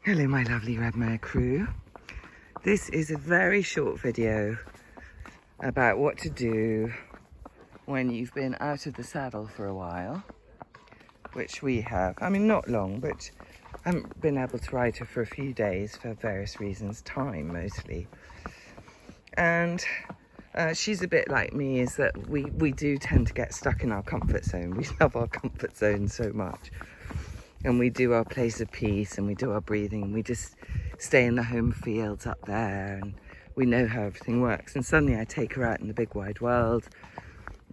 Hello my lovely Redmare crew. This is a very short video about what to do when you've been out of the saddle for a while, which we have. I mean, not long, but I haven't been able to ride her for a few days for various reasons, time mostly. And she's a bit like me, is that we do tend to get stuck in our comfort zone. We love our comfort zone so much. And we do our place of peace and we do our breathing and we just stay in the home fields up there and we know how everything works. And suddenly I take her out in the big wide world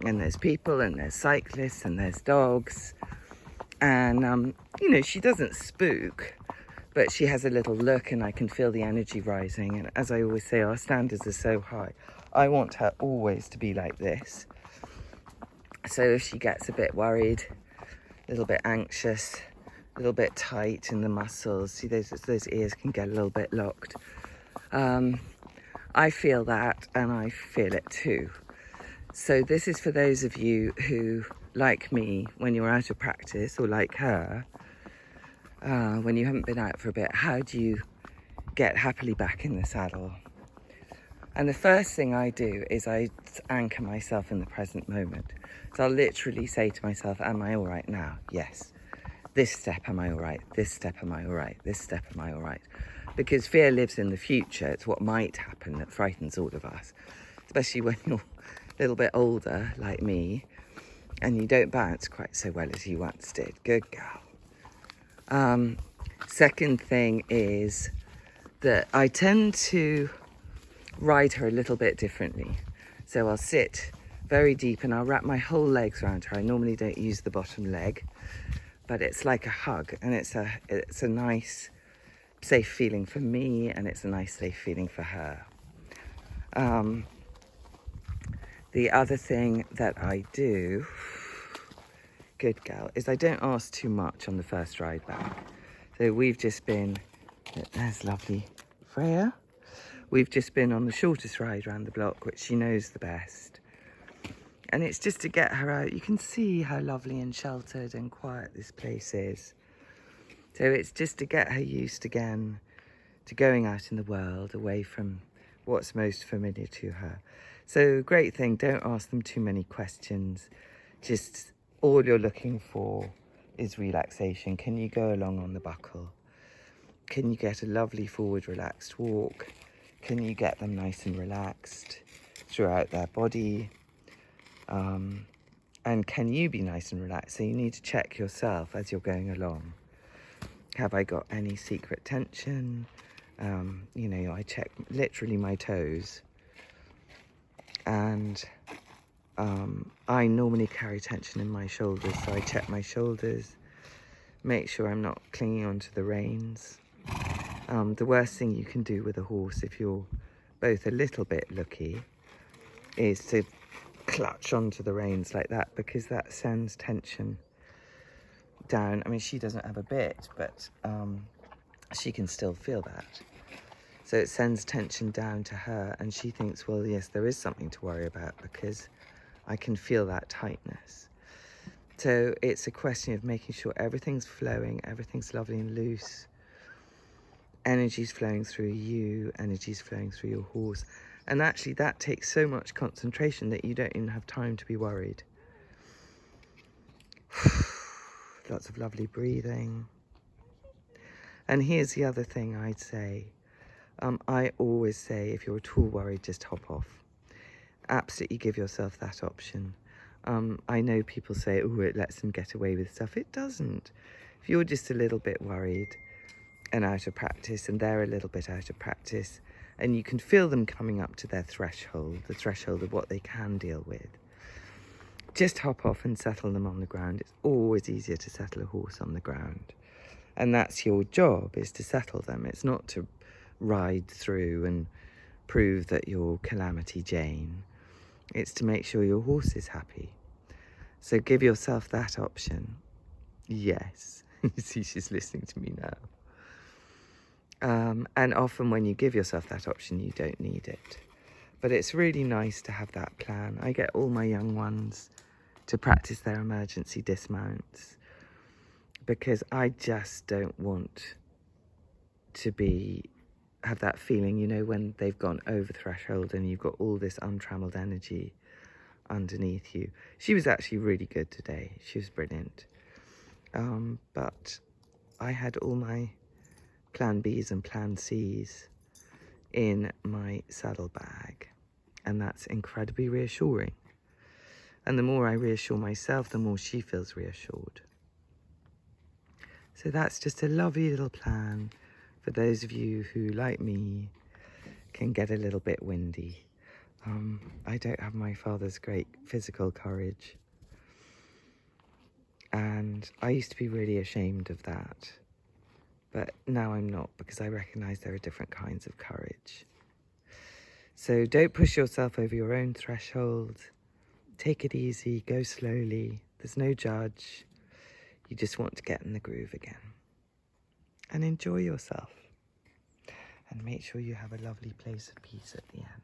and there's people and there's cyclists and there's dogs. And, you know, she doesn't spook, but she has a little look and I can feel the energy rising. And as I always say, our standards are so high. I want her always to be like this. So if she gets a bit worried, a little bit anxious, a little bit tight in the muscles, see those ears can get a little bit locked. I feel that and I feel it too. So this is for those of you who, like me, when you're out of practice, or like her, when you haven't been out for a bit, how do you get happily back in the saddle? And the first thing I do is I anchor myself in the present moment. So I'll literally say to myself, am I all right now? Yes. This step, am I all right? This step, am I all right? This step, am I all right? Because fear lives in the future. It's what might happen that frightens all of us, especially when you're a little bit older, like me, and you don't bounce quite so well as you once did. Good girl. Second thing is that I tend to ride her a little bit differently. So I'll sit very deep and I'll wrap my whole legs around her. I normally don't use the bottom leg, but it's like a hug and it's a nice, safe feeling for me and it's a nice, safe feeling for her. The other thing that I do, good girl, is I don't ask too much on the first ride back. So we've just been, there's lovely Freya. We've just been on the shortest ride around the block, which she knows the best. And it's just to get her out. You can see how lovely and sheltered and quiet this place is. So it's just to get her used again to going out in the world, away from what's most familiar to her. So great thing, don't ask them too many questions. Just all you're looking for is relaxation. Can you go along on the buckle? Can you get a lovely forward relaxed walk? Can you get them nice and relaxed throughout their body? And can you be nice and relaxed? So you need to check yourself as you're going along. Have I got any secret tension? You know, I check literally my toes. And I normally carry tension in my shoulders, so I check my shoulders, make sure I'm not clinging onto the reins. The worst thing you can do with a horse, if you're both a little bit lucky, is to clutch onto the reins like that, because that sends tension down. I mean, she doesn't have a bit, but she can still feel that. So it sends tension down to her and she thinks, well, yes, there is something to worry about because I can feel that tightness. So it's a question of making sure everything's flowing, everything's lovely and loose. Energy's flowing through you, energy's flowing through your horse. And actually that takes so much concentration that you don't even have time to be worried. Lots of lovely breathing. And here's the other thing I'd say. I always say, if you're at all worried, just hop off. Absolutely give yourself that option. I know people say, oh, it lets them get away with stuff. It doesn't. If you're just a little bit worried and out of practice, and they're a little bit out of practice, and you can feel them coming up to their threshold, the threshold of what they can deal with, just hop off and settle them on the ground. It's always easier to settle a horse on the ground. And that's your job, is to settle them. It's not to ride through and prove that you're Calamity Jane. It's to make sure your horse is happy. So give yourself that option. Yes, you see she's listening to me now. And often when you give yourself that option, you don't need it. But it's really nice to have that plan. I get all my young ones to practice their emergency dismounts because I just don't want to have that feeling, you know, when they've gone over threshold and you've got all this untrammeled energy underneath you. She was actually really good today. She was brilliant. But I had all my plan Bs and plan Cs in my saddle bag, and that's incredibly reassuring. And the more I reassure myself, the more she feels reassured. So that's just a lovely little plan for those of you who, like me, can get a little bit windy. I don't have my father's great physical courage, and I used to be really ashamed of that, but now I'm not, because I recognise there are different kinds of courage. So don't push yourself over your own threshold. Take it easy, go slowly. There's no judge. You just want to get in the groove again. And enjoy yourself. And make sure you have a lovely place of peace at the end.